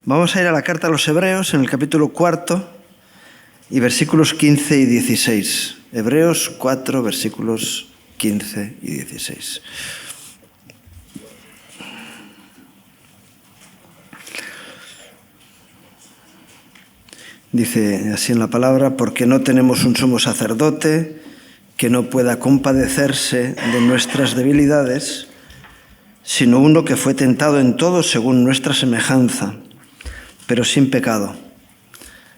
Vamos a ir a la carta a los Hebreos en el capítulo 4 y versículos 15 y 16. Hebreos 4, versículos 15 y 16. Dice así en la palabra: porque no tenemos un sumo sacerdote que no pueda compadecerse de nuestras debilidades, sino uno que fue tentado en todo según nuestra semejanza, pero sin pecado.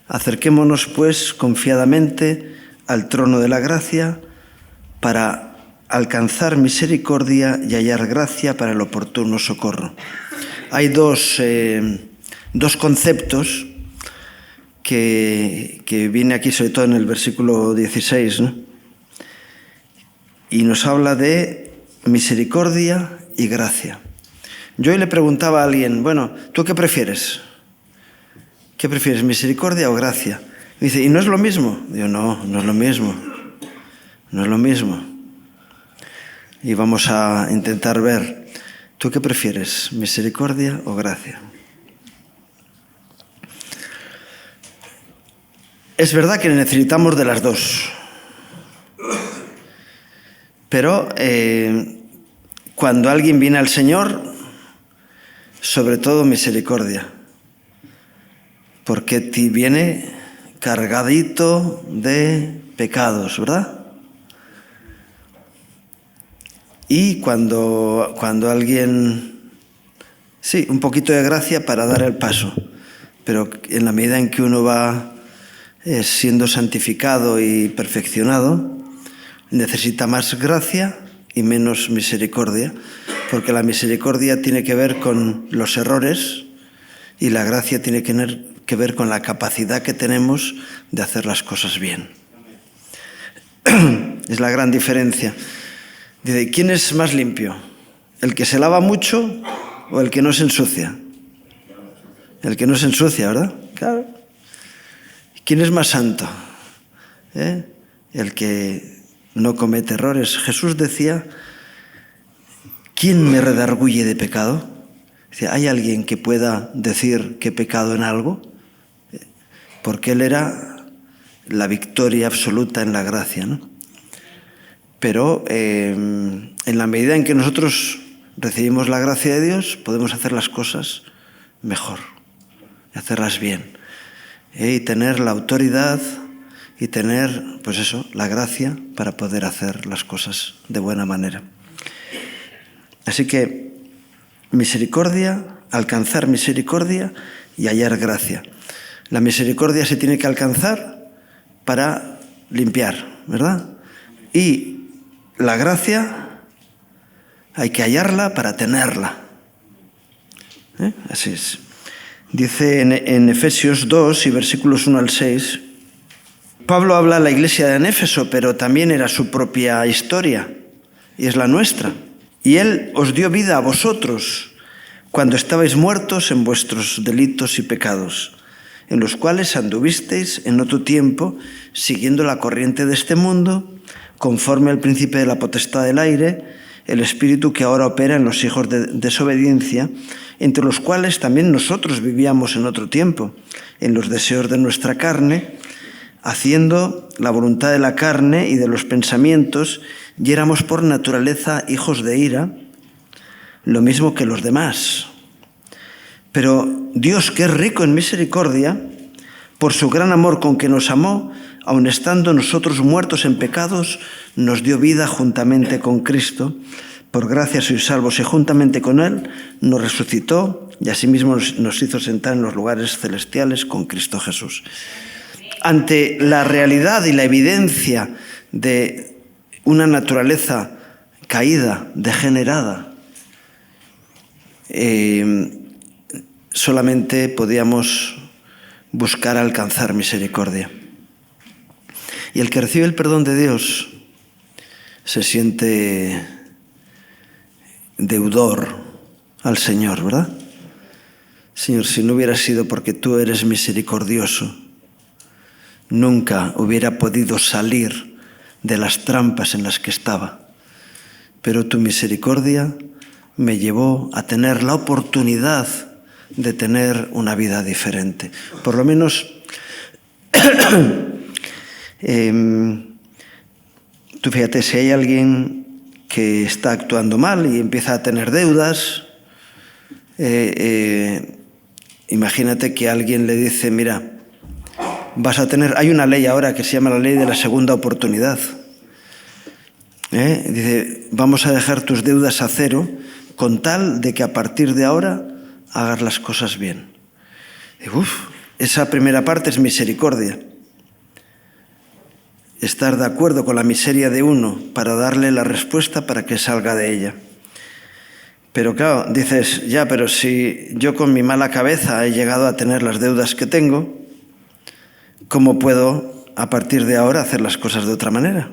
Acerquémonos, pues, confiadamente al trono de la gracia para alcanzar misericordia y hallar gracia para el oportuno socorro. Hay dos conceptos que viene aquí, sobre todo en el versículo 16, ¿no? Y nos habla de misericordia y gracia. Yo hoy le preguntaba a alguien, bueno, ¿tú qué prefieres? ¿Qué prefieres, misericordia o gracia? Me dice, ¿y no es lo mismo? Digo, no es lo mismo. No es lo mismo. Y vamos a intentar ver, ¿tú qué prefieres, misericordia o gracia? Es verdad que necesitamos de las dos. Pero cuando alguien viene al Señor, sobre todo misericordia. Porque te viene cargadito de pecados, ¿verdad? Y cuando alguien... Sí, un poquito de gracia para dar el paso. Pero en la medida en que uno va siendo santificado y perfeccionado, necesita más gracia y menos misericordia, porque la misericordia tiene que ver con los errores y la gracia tiene que ver con la capacidad que tenemos de hacer las cosas bien. Es la gran diferencia. Dice, ¿quién es más limpio? ¿El que se lava mucho o el que no se ensucia? El que no se ensucia, ¿verdad? Claro. ¿Quién es más santo? El que no comete errores. Jesús decía, ¿quién me redarguye de pecado? Dice, ¿hay alguien que pueda decir que he pecado en algo? Porque Él era la victoria absoluta en la gracia, ¿no? Pero en la medida en que nosotros recibimos la gracia de Dios, podemos hacer las cosas mejor, hacerlas bien, y tener la autoridad y tener, pues eso, la gracia para poder hacer las cosas de buena manera. Así que misericordia, alcanzar misericordia y hallar gracia. La misericordia se tiene que alcanzar para limpiar, ¿verdad? Y la gracia hay que hallarla para tenerla. Así es. Dice en Efesios 2 y versículos 1 al 6, Pablo habla a la iglesia de Éfeso, pero también era su propia historia y es la nuestra. Y Él os dio vida a vosotros cuando estabais muertos en vuestros delitos y pecados, en los cuales anduvisteis en otro tiempo, siguiendo la corriente de este mundo, conforme al príncipe de la potestad del aire, el espíritu que ahora opera en los hijos de desobediencia, entre los cuales también nosotros vivíamos en otro tiempo, en los deseos de nuestra carne, haciendo la voluntad de la carne y de los pensamientos, y éramos por naturaleza hijos de ira, lo mismo que los demás. Pero Dios, que es rico en misericordia, por su gran amor con que nos amó, aun estando nosotros muertos en pecados, nos dio vida juntamente con Cristo. Por gracia sois salvos, y juntamente con Él nos resucitó y asimismo nos hizo sentar en los lugares celestiales con Cristo Jesús. Ante la realidad y la evidencia de una naturaleza caída, degenerada, solamente podíamos buscar alcanzar misericordia. Y el que recibe el perdón de Dios se siente deudor al Señor, ¿verdad? Señor, si no hubiera sido porque tú eres misericordioso, nunca hubiera podido salir de las trampas en las que estaba. Pero tu misericordia me llevó a tener la oportunidad de tener una vida diferente. Por lo menos, tú fíjate, si hay alguien que está actuando mal y empieza a tener deudas, imagínate que alguien le dice, mira, hay una ley ahora que se llama la ley de la segunda oportunidad. Dice, vamos a dejar tus deudas a cero con tal de que a partir de ahora hagas las cosas bien. Esa primera parte es misericordia. Estar de acuerdo con la miseria de uno para darle la respuesta para que salga de ella. Pero claro, dices, ya, pero si yo con mi mala cabeza he llegado a tener las deudas que tengo, ¿cómo puedo a partir de ahora hacer las cosas de otra manera?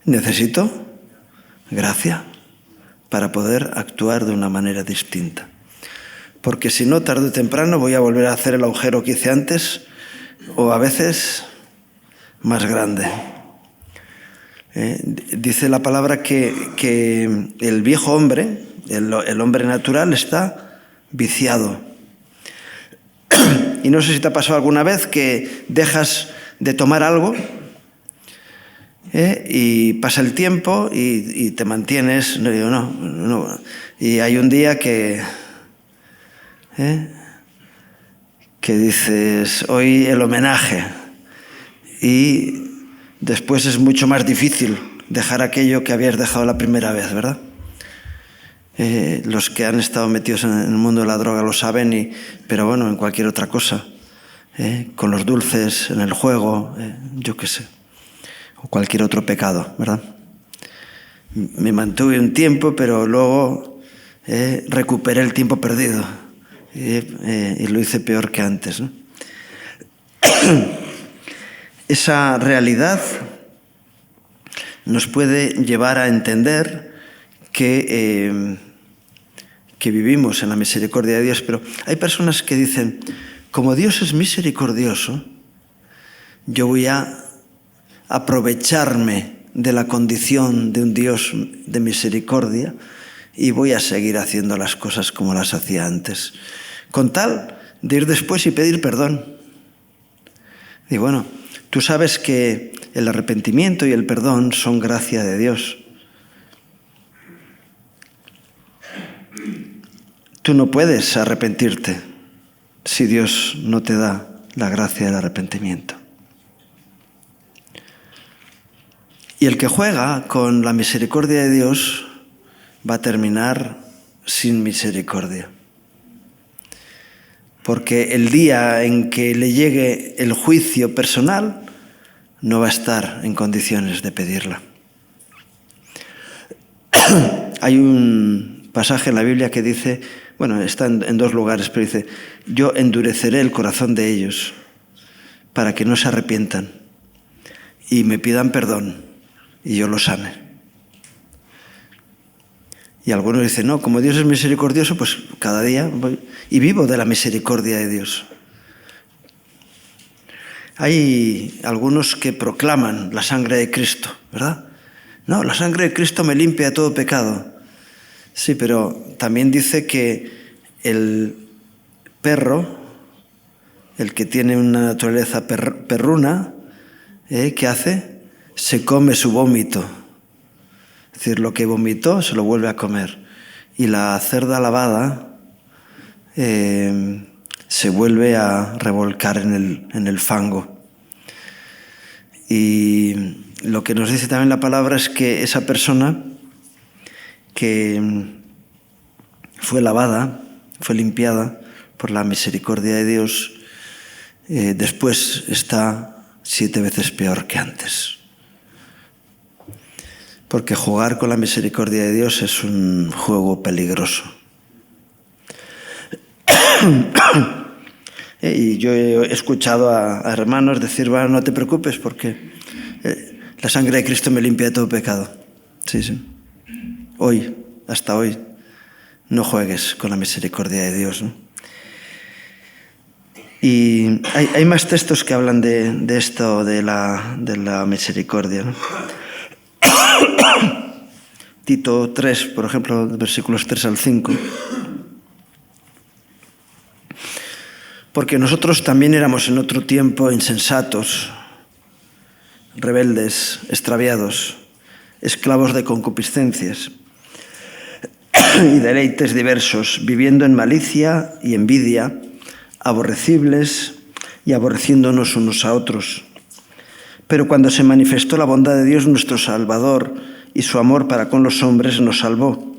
Necesito gracia para poder actuar de una manera distinta. Porque si no, tarde o temprano voy a volver a hacer el agujero que hice antes, o a veces más grande. Dice la palabra que el viejo hombre, el hombre natural, está viciado. Y no sé si te ha pasado alguna vez que dejas de tomar algo y pasa el tiempo y te mantienes. No. Y hay un día que dices, hoy el homenaje. Y después es mucho más difícil dejar aquello que habías dejado la primera vez, ¿verdad? Los que han estado metidos en el mundo de la droga lo saben, pero bueno, en cualquier otra cosa, con los dulces, en el juego, yo qué sé, o cualquier otro pecado, ¿verdad? Me mantuve un tiempo, pero luego recuperé el tiempo perdido y lo hice peor que antes, ¿no? Esa realidad nos puede llevar a entender que vivimos en la misericordia de Dios, pero hay personas que dicen, como Dios es misericordioso, yo voy a aprovecharme de la condición de un Dios de misericordia y voy a seguir haciendo las cosas como las hacía antes, con tal de ir después y pedir perdón. Y bueno, tú sabes que el arrepentimiento y el perdón son gracia de Dios. Tú no puedes arrepentirte si Dios no te da la gracia del arrepentimiento. Y el que juega con la misericordia de Dios va a terminar sin misericordia. Porque el día en que le llegue el juicio personal, no va a estar en condiciones de pedirla. Hay un pasaje en la Biblia que dice, bueno, está en dos lugares, pero dice, yo endureceré el corazón de ellos para que no se arrepientan y me pidan perdón y yo los sane. Y algunos dicen, no, como Dios es misericordioso, pues cada día voy y vivo de la misericordia de Dios. Hay algunos que proclaman la sangre de Cristo, ¿verdad? No, la sangre de Cristo me limpia de todo pecado. Sí, pero también dice que el perro, el que tiene una naturaleza perruna, ¿qué hace? Se come su vómito. Es decir, lo que vomitó se lo vuelve a comer. Y la cerda lavada se vuelve a revolcar en el fango. Y lo que nos dice también la palabra es que esa persona que fue lavada, fue limpiada por la misericordia de Dios, después está 7 veces peor que antes. Porque jugar con la misericordia de Dios es un juego peligroso. Y yo he escuchado a hermanos decir, bueno, no te preocupes porque la sangre de Cristo me limpia de todo pecado. Sí, sí. Hoy, hasta hoy, no juegues con la misericordia de Dios, ¿no? Y hay más textos que hablan de esto, de la misericordia, ¿no? Tito 3, por ejemplo, versículos 3 al 5. porque nosotros también éramos en otro tiempo insensatos, rebeldes, extraviados, esclavos de concupiscencias y deleites diversos, viviendo en malicia y envidia, aborrecibles y aborreciéndonos unos a otros. Pero cuando se manifestó la bondad de Dios nuestro Salvador y su amor para con los hombres, nos salvó,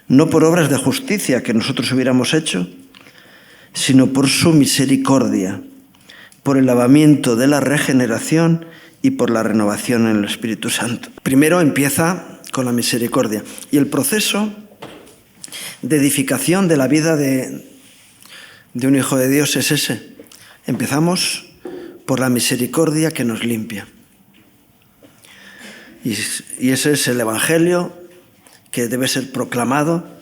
no por obras de justicia que nosotros hubiéramos hecho, sino por su misericordia, por el lavamiento de la regeneración y por la renovación en el Espíritu Santo. Primero empieza con la misericordia, y el proceso de edificación de la vida de un hijo de Dios es ese. Empezamos por la misericordia que nos limpia. Y ese es el Evangelio que debe ser proclamado.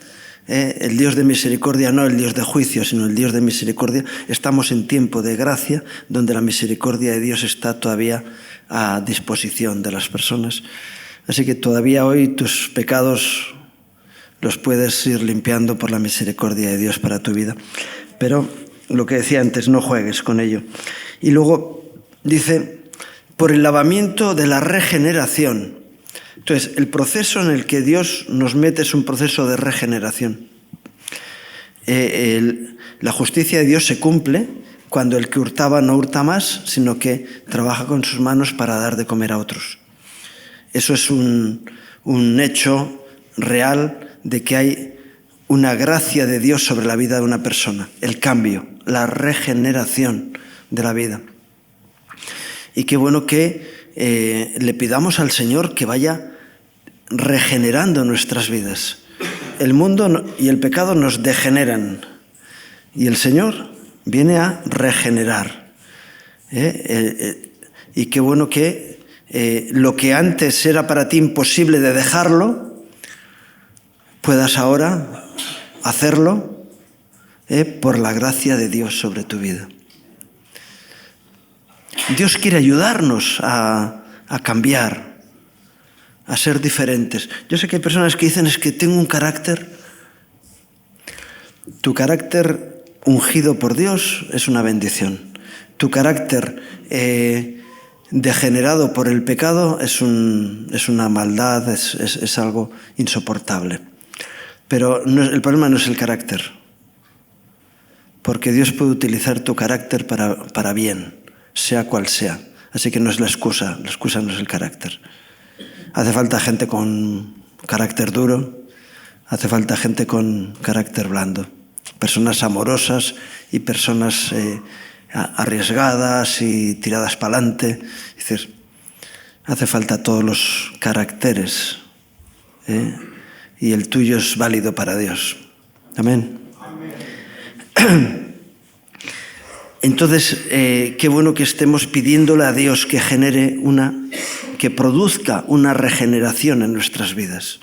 El Dios de misericordia, no el Dios de juicio, sino el Dios de misericordia. Estamos en tiempo de gracia, donde la misericordia de Dios está todavía a disposición de las personas. Así que todavía hoy tus pecados los puedes ir limpiando por la misericordia de Dios para tu vida. Pero lo que decía antes, no juegues con ello. Y luego dice, por el lavamiento de la regeneración. Entonces, el proceso en el que Dios nos mete es un proceso de regeneración. La justicia de Dios se cumple cuando el que hurtaba no hurta más, sino que trabaja con sus manos para dar de comer a otros. Eso es un hecho real de que hay una gracia de Dios sobre la vida de una persona, el cambio, la regeneración de la vida. Y qué bueno que le pidamos al Señor que vaya regenerando nuestras vidas. El mundo y el pecado nos degeneran y el Señor viene a regenerar. Y qué bueno que lo que antes era para ti imposible de dejarlo, puedas ahora hacerlo por la gracia de Dios sobre tu vida. Dios quiere ayudarnos a cambiar, a ser diferentes. Yo sé que hay personas que dicen, es que tengo un carácter. Tu carácter ungido por Dios es una bendición. Tu carácter degenerado por el pecado es una maldad, es algo insoportable. Pero el problema no es el carácter, porque Dios puede utilizar tu carácter para bien, sea cual sea. Así que no es la excusa no es el carácter. Hace falta gente con carácter duro, hace falta gente con carácter blando, personas amorosas y personas arriesgadas y tiradas para adelante. Es decir, hace falta todos los caracteres, y el tuyo es válido para Dios. Amén. Amén. Entonces, qué bueno que estemos pidiéndole a Dios que que produzca una regeneración en nuestras vidas.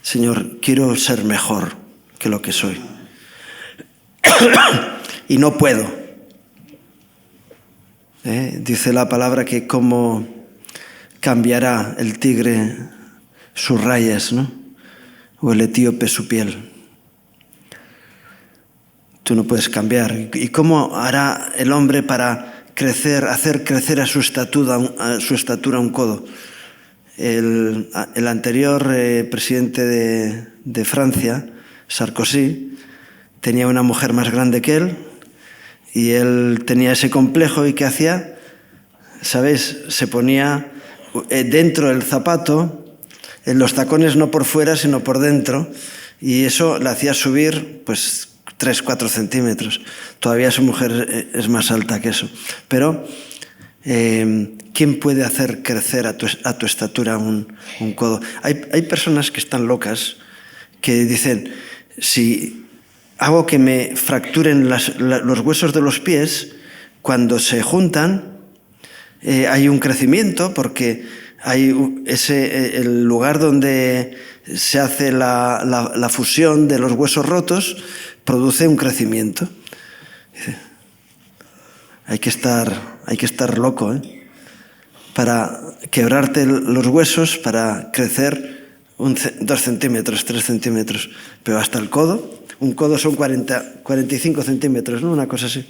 Señor, quiero ser mejor que lo que soy. Y no puedo. Dice la palabra que cómo cambiará el tigre sus rayas, ¿no? O el etíope su piel. Tú no puedes cambiar. ¿Y cómo hará el hombre para hacer crecer a su estatura un codo? El anterior presidente de Francia, Sarkozy, tenía una mujer más grande que él y él tenía ese complejo. ¿Y qué hacía? ¿Sabéis? Se ponía dentro del zapato, en los tacones no por fuera sino por dentro, y eso le hacía subir pues 3-4 centímetros. Todavía su mujer es más alta que eso. Pero ¿quién puede hacer crecer a tu estatura un codo? Hay personas que están locas que dicen, si hago que me fracturen los huesos de los pies, cuando se juntan hay un crecimiento, porque hay el lugar donde se hace la fusión de los huesos rotos, produce un crecimiento. Hay que estar loco, para quebrarte los huesos, para crecer 2 centímetros, 3 centímetros, pero hasta el codo. Un codo son 45 centímetros, ¿no? Una cosa así.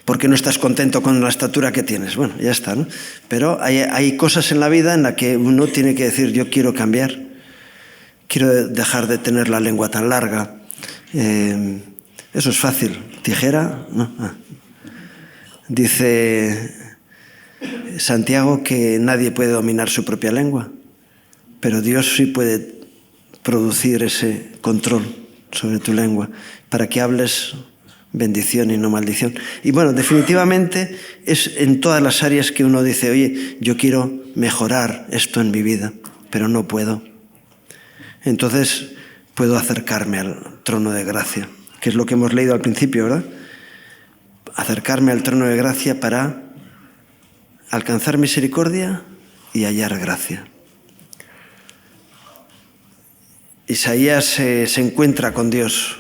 ¿Por qué no estás contento con la estatura que tienes? Bueno, ya está, ¿no? Pero hay cosas en la vida en las que uno tiene que decir, yo quiero cambiar, quiero dejar de tener la lengua tan larga. Eso es fácil. ¿Tijera? No. Dice Santiago que nadie puede dominar su propia lengua, pero Dios sí puede producir ese control sobre tu lengua para que hables bendición y no maldición. Y bueno, definitivamente es en todas las áreas que uno dice, oye, yo quiero mejorar esto en mi vida, pero no puedo. Entonces puedo acercarme al trono de gracia, que es lo que hemos leído al principio, ¿verdad? Acercarme al trono de gracia para alcanzar misericordia y hallar gracia. Isaías se encuentra con Dios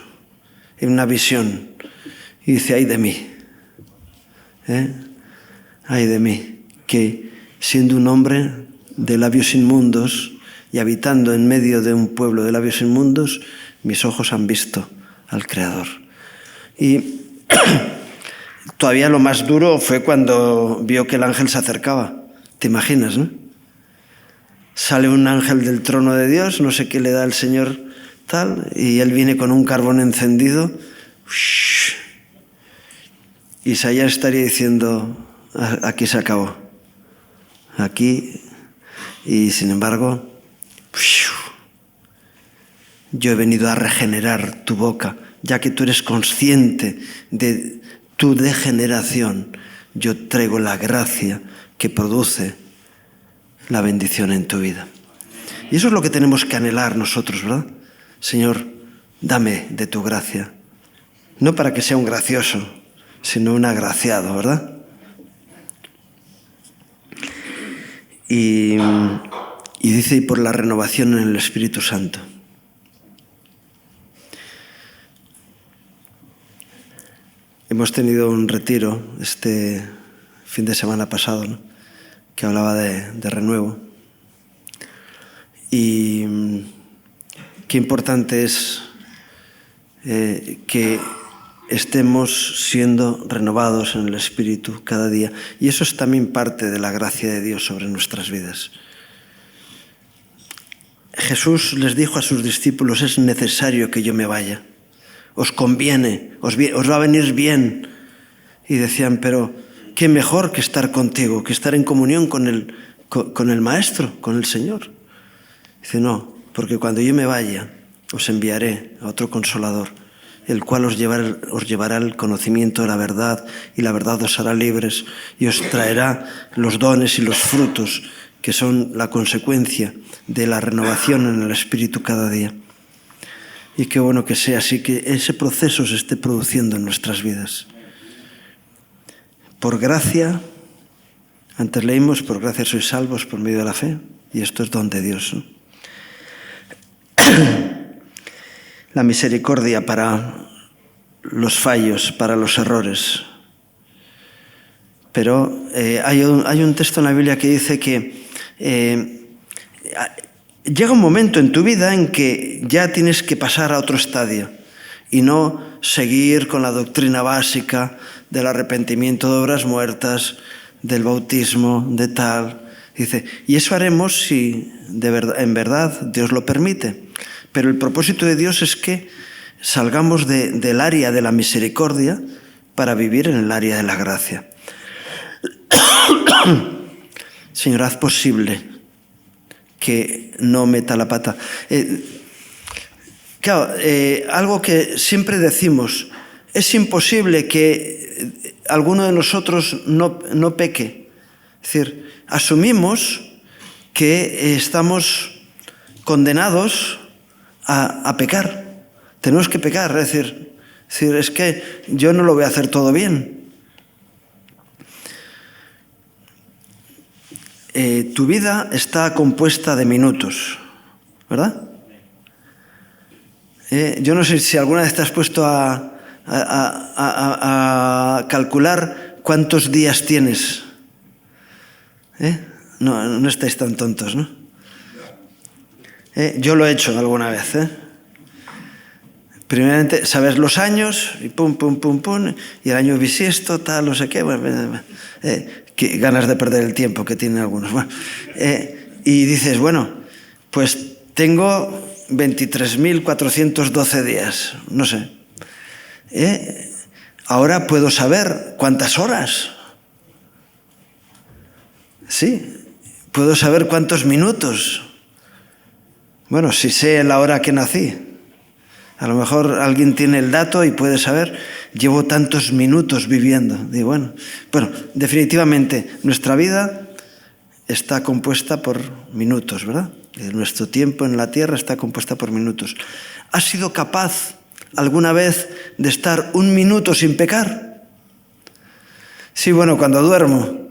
en una visión y dice, ay de mí, ay de mí, que siendo un hombre de labios inmundos y habitando en medio de un pueblo de labios inmundos, mis ojos han visto al Creador. Y todavía lo más duro fue cuando vio que el ángel se acercaba. ¿Te imaginas, no? Sale un ángel del trono de Dios, no sé qué le da el Señor tal, y él viene con un carbón encendido. Isaías estaría diciendo, aquí se acabó. Aquí, y sin embargo, yo he venido a regenerar tu boca, ya que tú eres consciente de tu degeneración. Yo traigo la gracia que produce la bendición en tu vida. Y eso es lo que tenemos que anhelar nosotros, ¿verdad? Señor, dame de tu gracia. No para que sea un gracioso, sino un agraciado, ¿verdad? Y dice, y por la renovación en el Espíritu Santo. Hemos tenido un retiro este fin de semana pasado, ¿no? Que hablaba de renuevo. Y qué importante es que estemos siendo renovados en el Espíritu cada día. Y eso es también parte de la gracia de Dios sobre nuestras vidas. Jesús les dijo a sus discípulos, es necesario que yo me vaya. Os conviene, os va a venir bien. Y decían, pero qué mejor que estar contigo, que estar en comunión con el Maestro, con el Señor. Dice, no, porque cuando yo me vaya, os enviaré a otro Consolador, el cual os llevará el conocimiento de la verdad, y la verdad os hará libres, y os traerá los dones y los frutos, que son la consecuencia de la renovación en el Espíritu cada día. Y qué bueno que sea así, que ese proceso se esté produciendo en nuestras vidas. Por gracia, antes leímos, por gracia sois salvos por medio de la fe, y esto es don de Dios, ¿no? La misericordia para los fallos, para los errores. Pero hay un texto en la Biblia que dice que llega un momento en tu vida en que ya tienes que pasar a otro estadio y no seguir con la doctrina básica del arrepentimiento de obras muertas, del bautismo, de tal. Dice, y eso haremos si en verdad Dios lo permite. Pero el propósito de Dios es que salgamos del área de la misericordia para vivir en el área de la gracia. Señor, haz posible que no meta la pata. Claro, algo que siempre decimos, es imposible que alguno de nosotros no peque. Es decir, asumimos que estamos condenados a pecar. Tenemos que pecar, es decir, es que yo no lo voy a hacer todo bien. Tu vida está compuesta de minutos, ¿verdad? Yo no sé si alguna vez te has puesto a calcular cuántos días tienes. No estáis tan tontos, ¿no? Yo lo he hecho alguna vez. Primeramente, sabes los años, y pum, pum, pum, pum, y el año bisiesto, tal, no sé qué, que ganas de perder el tiempo que tienen algunos. Bueno, y dices, bueno, pues tengo 23.412 días, no sé. Ahora puedo saber cuántas horas. Sí, puedo saber cuántos minutos. Bueno, si sé la hora que nací. A lo mejor alguien tiene el dato y puede saber, llevo tantos minutos viviendo. Digo, bueno, definitivamente nuestra vida está compuesta por minutos, ¿verdad? Nuestro tiempo en la tierra está compuesta por minutos. ¿Has sido capaz alguna vez de estar un minuto sin pecar? Sí, bueno, cuando duermo.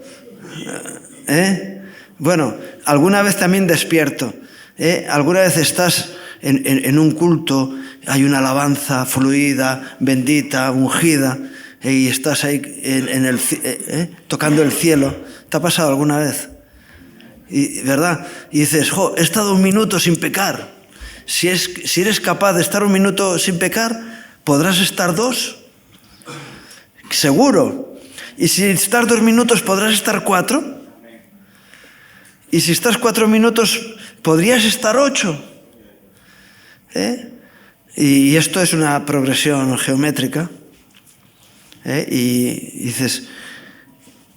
Bueno, alguna vez también despierto. Alguna vez estás en un culto, hay una alabanza fluida, bendita, ungida, y estás ahí tocando el cielo. ¿Te ha pasado alguna vez? ¿Verdad? Y dices, he estado un minuto sin pecar. Si eres capaz de estar un minuto sin pecar, podrás estar 2. Seguro. Y si estás 2 minutos, podrás estar 4. Y si estás 4 minutos, podrías estar 8. Y esto es una progresión geométrica. Y dices,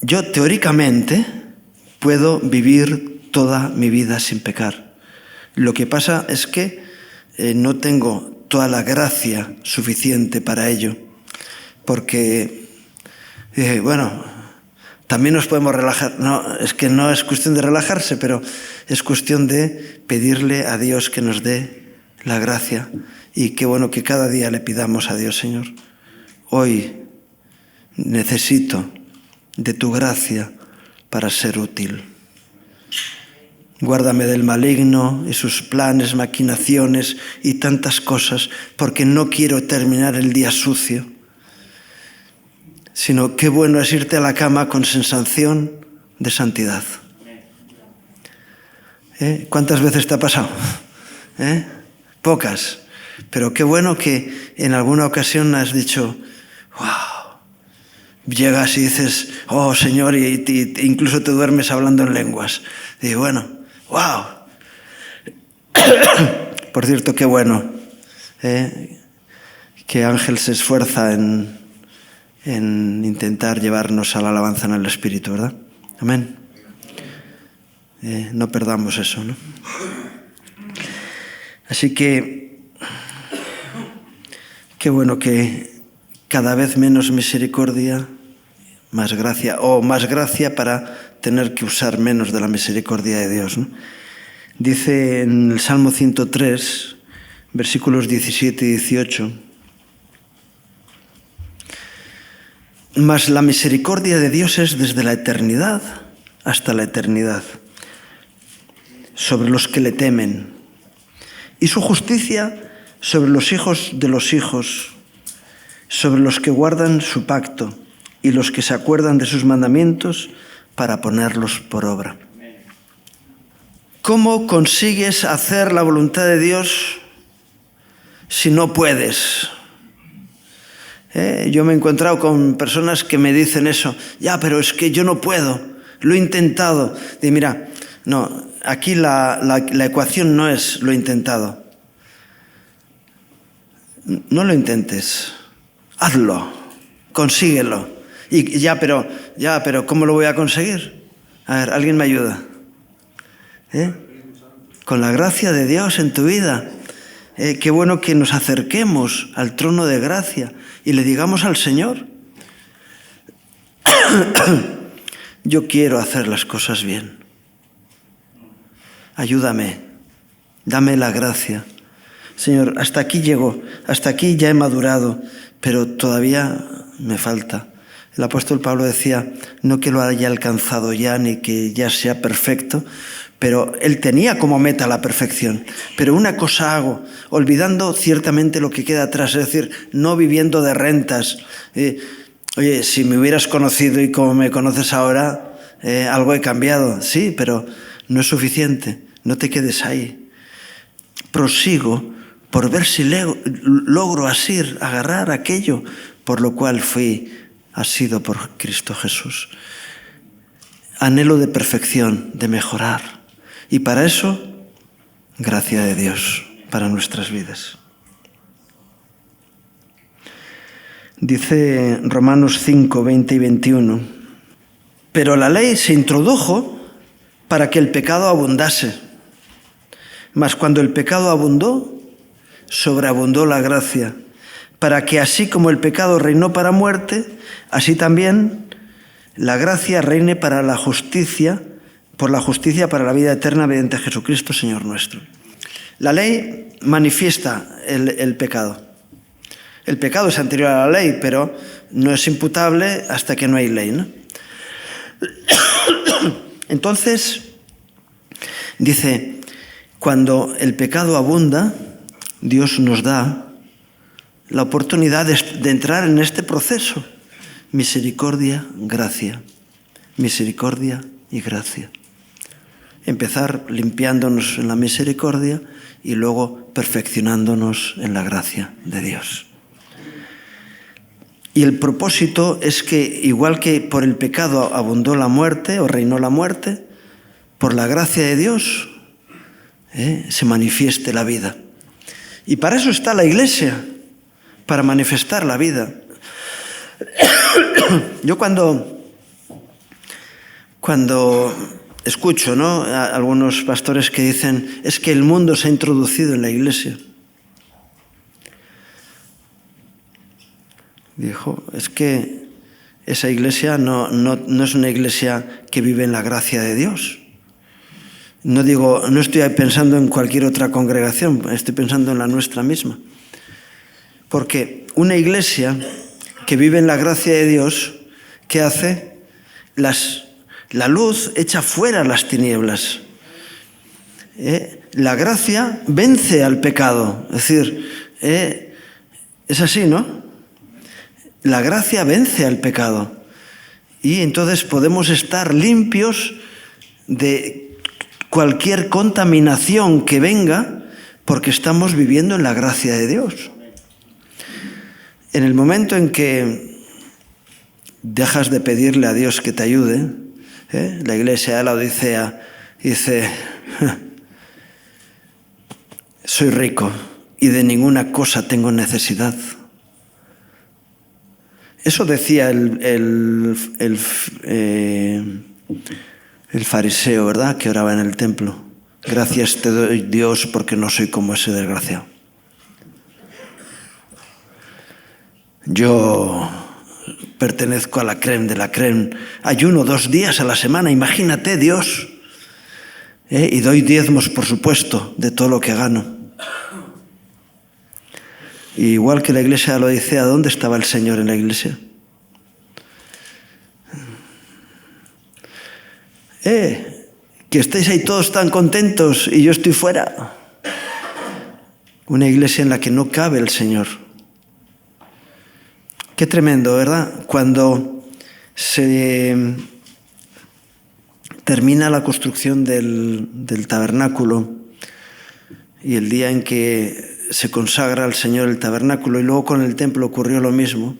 yo teóricamente puedo vivir toda mi vida sin pecar. Lo que pasa es que no tengo toda la gracia suficiente para ello. Porque, también nos podemos relajar. No, es que no es cuestión de relajarse, pero es cuestión de pedirle a Dios que nos dé la gracia. Y qué bueno que cada día le pidamos a Dios, Señor, hoy necesito de tu gracia para ser útil. Guárdame del maligno y sus planes, maquinaciones y tantas cosas, porque no quiero terminar el día sucio. Sino qué bueno es irte a la cama con sensación de santidad. ¿Cuántas veces te ha pasado? Pocas. Pero qué bueno que en alguna ocasión has dicho, wow. Llegas y dices, oh Señor, y incluso te duermes hablando en lenguas. Y bueno, wow. Por cierto, qué bueno que Ángel se esfuerza en intentar llevarnos a la alabanza en el Espíritu, ¿verdad? Amén. No perdamos eso, ¿no? Así que, qué bueno que cada vez menos misericordia, más gracia, o más gracia para tener que usar menos de la misericordia de Dios, ¿no? Dice en el Salmo 103, versículos 17 y 18, mas la misericordia de Dios es desde la eternidad hasta la eternidad, sobre los que le temen, y su justicia sobre los hijos de los hijos, sobre los que guardan su pacto y los que se acuerdan de sus mandamientos para ponerlos por obra. ¿Cómo consigues hacer la voluntad de Dios si no puedes? Yo me he encontrado con personas que me dicen eso. Ya, pero es que yo no puedo. Lo he intentado. Y mira, no, aquí la ecuación no es lo intentado. No lo intentes. Hazlo. Consíguelo. Y ya, pero ¿cómo lo voy a conseguir? A ver, ¿alguien me ayuda? Con la gracia de Dios en tu vida. Qué bueno que nos acerquemos al trono de gracia y le digamos al Señor, yo quiero hacer las cosas bien. Ayúdame, dame la gracia. Señor, hasta aquí llego, hasta aquí ya he madurado, pero todavía me falta. El apóstol Pablo decía, no que lo haya alcanzado ya ni que ya sea perfecto, pero él tenía como meta la perfección. Pero una cosa hago, olvidando ciertamente lo que queda atrás, es decir, no viviendo de rentas. Oye, si me hubieras conocido y como me conoces ahora, algo he cambiado. Sí, pero no es suficiente, no te quedes ahí. prosigo por ver si logro asir, agarrar aquello por lo cual fui asido por Cristo Jesús. Anhelo de perfección, de mejorar. Y para eso, gracia de Dios para nuestras vidas. Dice Romanos 5, 20 y 21. Pero la ley se introdujo para que el pecado abundase. Mas cuando el pecado abundó, sobreabundó la gracia, para que así como el pecado reinó para muerte, así también la gracia reine para la justicia, por la justicia para la vida eterna mediante Jesucristo, Señor nuestro. La ley manifiesta el pecado. El pecado es anterior a la ley, pero no es imputable hasta que no hay ley, ¿no? Entonces, dice, cuando el pecado abunda, Dios nos da la oportunidad de entrar en este proceso. Misericordia, gracia. Misericordia y gracia. Empezar limpiándonos en la misericordia y luego perfeccionándonos en la gracia de Dios. Y el propósito es que, igual que por el pecado abundó la muerte o reinó la muerte, por la gracia de Dios se manifieste la vida. Y para eso está la Iglesia, para manifestar la vida. Yo cuando escucho, ¿no?, a algunos pastores que dicen, es que el mundo se ha introducido en la Iglesia. Dijo, es que esa iglesia no es una iglesia que vive en la gracia de Dios. No estoy pensando en cualquier otra congregación, estoy pensando en la nuestra misma. Porque una iglesia que vive en la gracia de Dios, ¿qué hace? La luz echa fuera las tinieblas. La gracia vence al pecado. Es decir, es así, ¿no? La gracia vence al pecado y entonces podemos estar limpios de cualquier contaminación que venga porque estamos viviendo en la gracia de Dios. En el momento en que dejas de pedirle a Dios que te ayude, la iglesia de la Odisea dice, soy rico y de ninguna cosa tengo necesidad. Eso decía el fariseo, ¿verdad?, que oraba en el templo. Gracias te doy, Dios, porque no soy como ese desgraciado. Yo pertenezco a la crème de la crème. Ayuno 2 días a la semana, imagínate, Dios. Y doy diezmos, por supuesto, de todo lo que gano. Y igual que la iglesia de la Odisea, ¿dónde estaba el Señor en la iglesia? Que estéis ahí todos tan contentos y yo estoy fuera. Una iglesia en la que no cabe el Señor. Qué tremendo, ¿verdad? Cuando se termina la construcción del tabernáculo y el día en que se consagra al Señor el tabernáculo, y luego con el templo ocurrió lo mismo,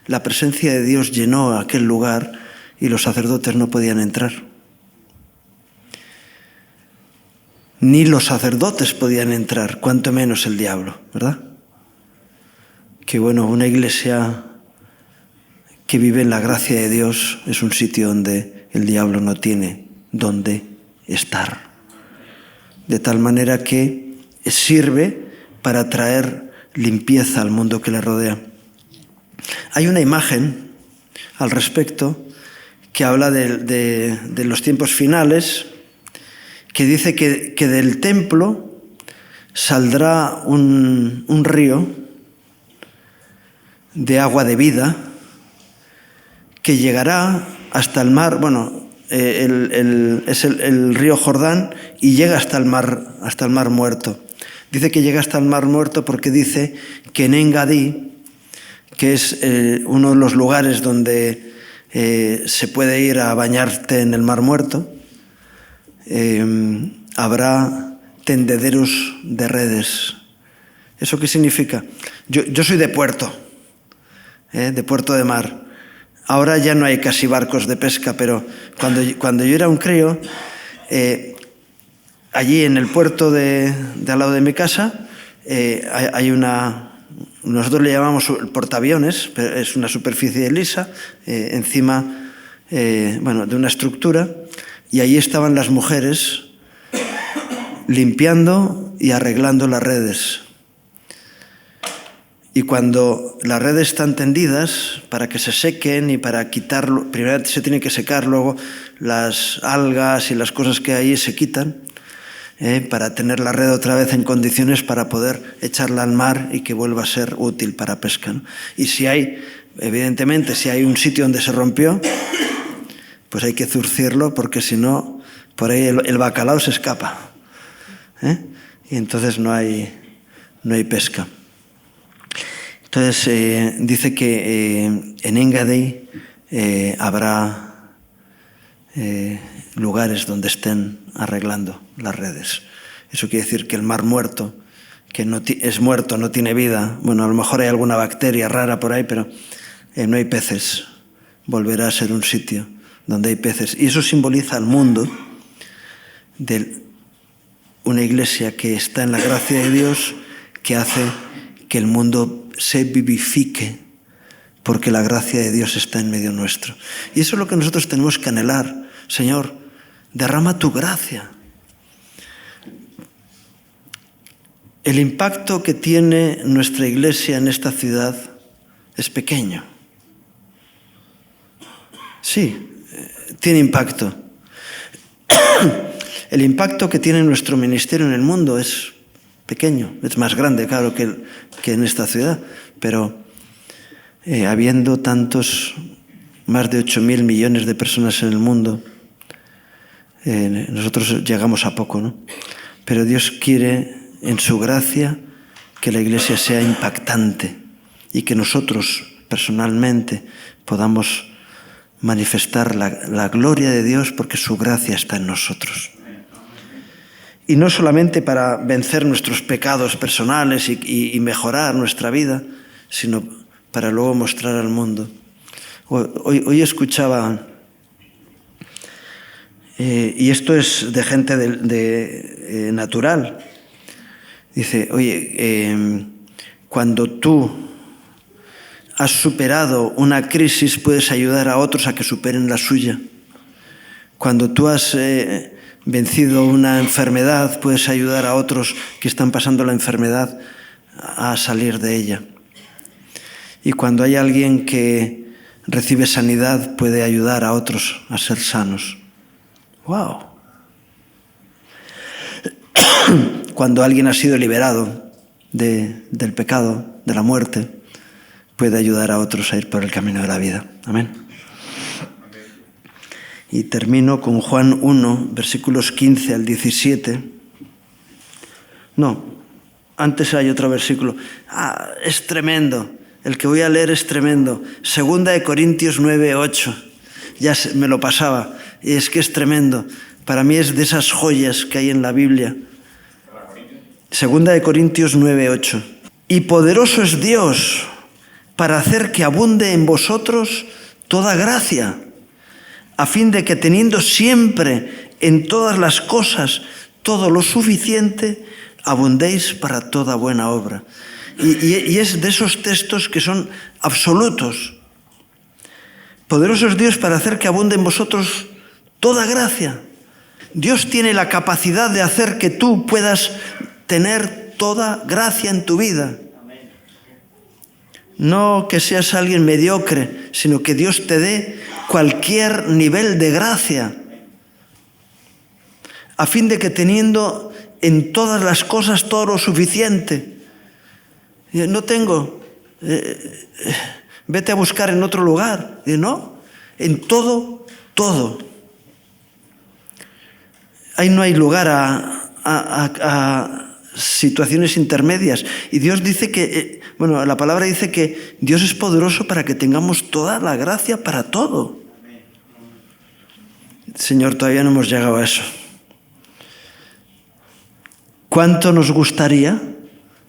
la presencia de Dios llenó aquel lugar y los sacerdotes no podían entrar. Ni los sacerdotes podían entrar, cuanto menos el diablo, ¿verdad? Que bueno, una iglesia que vive en la gracia de Dios es un sitio donde el diablo no tiene dónde estar. De tal manera que sirve para traer limpieza al mundo que le rodea. Hay una imagen al respecto que habla de los tiempos finales, que dice que del templo saldrá un río de agua de vida que llegará hasta el mar, es el río Jordán, y llega hasta el mar Muerto. Dice que llega hasta el mar Muerto porque dice que en En-Gadi, que es uno de los lugares donde se puede ir a bañarte en el mar Muerto, habrá tendederos de redes. ¿Eso qué significa? Yo soy de puerto de mar. Ahora ya no hay casi barcos de pesca, pero cuando yo era un crío, allí en el puerto de al lado de mi casa, hay nosotros le llamamos el portaaviones, pero es una superficie lisa, encima de una estructura, y allí estaban las mujeres limpiando y arreglando las redes. Y cuando las redes están tendidas, para que se sequen y para quitarlo, primero se tiene que secar, luego las algas y las cosas que hay se quitan, para tener la red otra vez en condiciones para poder echarla al mar y que vuelva a ser útil para pesca, ¿no? Y evidentemente, si hay un sitio donde se rompió, pues hay que zurcirlo, porque si no, por ahí el bacalao se escapa, y entonces no hay pesca. Entonces dice que en Engadey habrá lugares donde estén arreglando las redes. Eso quiere decir que el mar muerto, que es muerto, no tiene vida, bueno, a lo mejor hay alguna bacteria rara por ahí, pero no hay peces. Volverá a ser un sitio donde hay peces. Y eso simboliza al mundo de una iglesia que está en la gracia de Dios, que hace que el mundo se vivifique, porque la gracia de Dios está en medio nuestro. Y eso es lo que nosotros tenemos que anhelar. Señor, derrama tu gracia. El impacto que tiene nuestra iglesia en esta ciudad es pequeño. Sí, tiene impacto. El impacto que tiene nuestro ministerio en el mundo es pequeño, es más grande, claro, que en esta ciudad, pero habiendo más de 8.000 millones de personas en el mundo, nosotros llegamos a poco, ¿no? Pero Dios quiere, en su gracia, que la iglesia sea impactante y que nosotros, personalmente, podamos manifestar la gloria de Dios, porque su gracia está en nosotros. Y no solamente para vencer nuestros pecados personales y mejorar nuestra vida, sino para luego mostrar al mundo. Hoy escuchaba, y esto es de gente natural, dice, oye, cuando tú has superado una crisis, puedes ayudar a otros a que superen la suya. Cuando tú has vencido una enfermedad, puedes ayudar a otros que están pasando la enfermedad a salir de ella. Y cuando hay alguien que recibe sanidad, puede ayudar a otros a ser sanos. ¡Wow! Cuando alguien ha sido liberado del pecado, de la muerte, puede ayudar a otros a ir por el camino de la vida. Amén. Y termino con Juan 1, versículos 15 al 17. No, antes hay otro versículo. Es tremendo. El que voy a leer es tremendo. 2 Corintios 9, 8. Ya me lo pasaba. Y es que es tremendo. Para mí es de esas joyas que hay en la Biblia. 2 Corintios 9, 8. Y poderoso es Dios para hacer que abunde en vosotros toda gracia, a fin de que teniendo siempre en todas las cosas todo lo suficiente, abundéis para toda buena obra. Y es de esos textos que son absolutos. Poderoso es Dios para hacer que abunde en vosotros toda gracia. Dios tiene la capacidad de hacer que tú puedas tener toda gracia en tu vida. No que seas alguien mediocre, sino que Dios te dé cualquier nivel de gracia, a fin de que teniendo en todas las cosas todo lo suficiente. No tengo, vete a buscar en otro lugar. No, en todo, todo. Ahí no hay lugar a situaciones intermedias. Y Dios dice que, la palabra dice que Dios es poderoso para que tengamos toda la gracia para todo. Señor, todavía no hemos llegado a eso. ¿cuánto nos gustaría?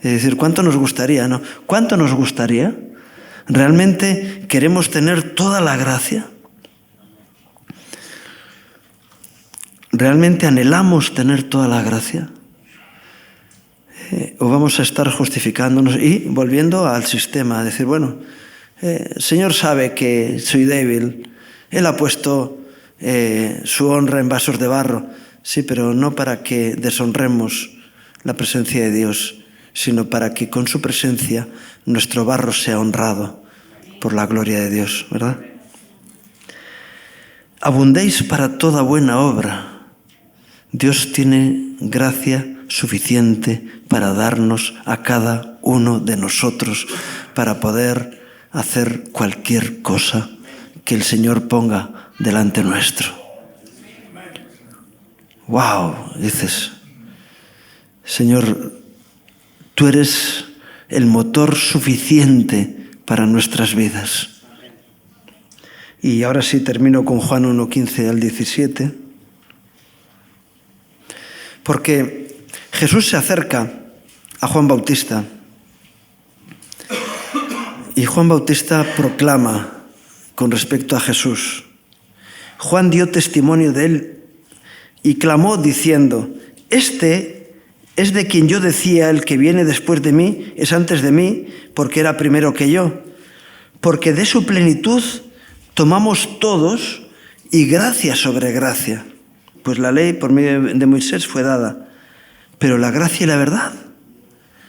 Es decir, ¿cuánto nos gustaría? No, ¿cuánto nos gustaría? ¿Realmente queremos tener toda la gracia? ¿Realmente anhelamos tener toda la gracia? ¿O vamos a estar justificándonos y volviendo al sistema? Decir, bueno, el Señor sabe que soy débil. Él ha puesto su honra en vasos de barro. Sí, pero no para que deshonremos la presencia de Dios, sino para que con su presencia nuestro barro sea honrado por la gloria de Dios, ¿verdad? Abundéis para toda buena obra. Dios tiene gracia suficiente para darnos a cada uno de nosotros para poder hacer cualquier cosa que el Señor ponga delante nuestro. ¡Wow! Dices, Señor, tú eres el motor suficiente para nuestras vidas. Y ahora sí termino con Juan 1:15 al 17. Porque Jesús se acerca a Juan Bautista y Juan Bautista proclama con respecto a Jesús. Juan dio testimonio de él y clamó diciendo, este es de quien yo decía, el que viene después de mí es antes de mí, porque era primero que yo. Porque de su plenitud tomamos todos y gracia sobre gracia. Pues la ley por medio de Moisés fue dada, pero la gracia y la verdad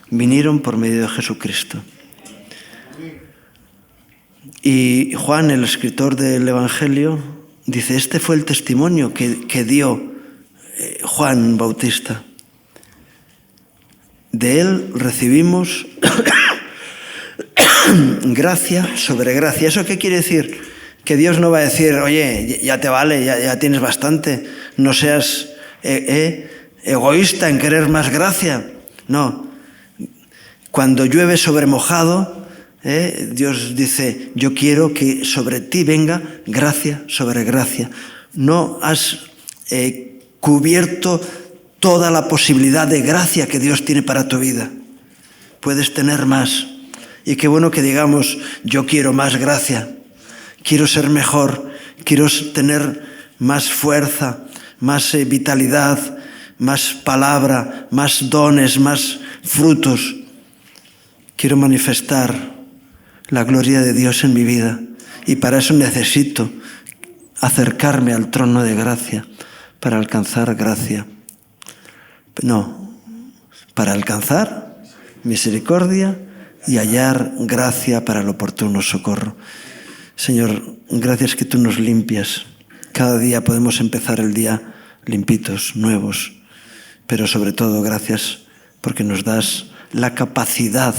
vinieron por medio de Jesucristo. Y Juan, el escritor del Evangelio, dice, este fue el testimonio que dio Juan Bautista. De él recibimos gracia sobre gracia. ¿Eso qué quiere decir? Que Dios no va a decir, oye, ya te vale, ya tienes bastante, no seas egoísta en querer más gracia. No, cuando llueve sobre mojado, Dios dice, yo quiero que sobre ti venga gracia sobre gracia. No has cubierto toda la posibilidad de gracia que Dios tiene para tu vida. Puedes tener más. Y qué bueno que digamos, yo quiero más gracia. Quiero ser mejor, quiero tener más fuerza, más vitalidad, más palabra, más dones, más frutos. Quiero manifestar la gloria de Dios en mi vida y para eso necesito acercarme al trono de gracia para alcanzar gracia. No, para alcanzar misericordia y hallar gracia para el oportuno socorro. Señor, gracias que tú nos limpias. Cada día podemos empezar el día limpitos, nuevos, pero sobre todo gracias porque nos das la capacidad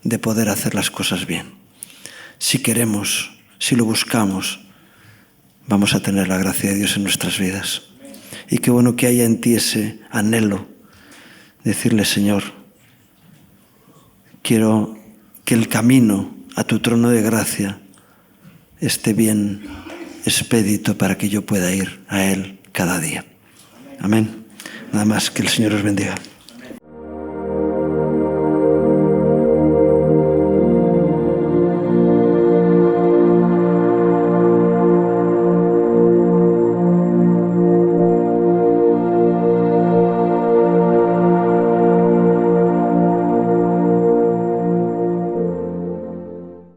de poder hacer las cosas bien. Si queremos, si lo buscamos, vamos a tener la gracia de Dios en nuestras vidas. Y qué bueno que haya en ti ese anhelo, decirle, Señor, quiero que el camino a tu trono de gracia esté bien expedito para que yo pueda ir a Él cada día. Amén. Nada más, que el Señor os bendiga.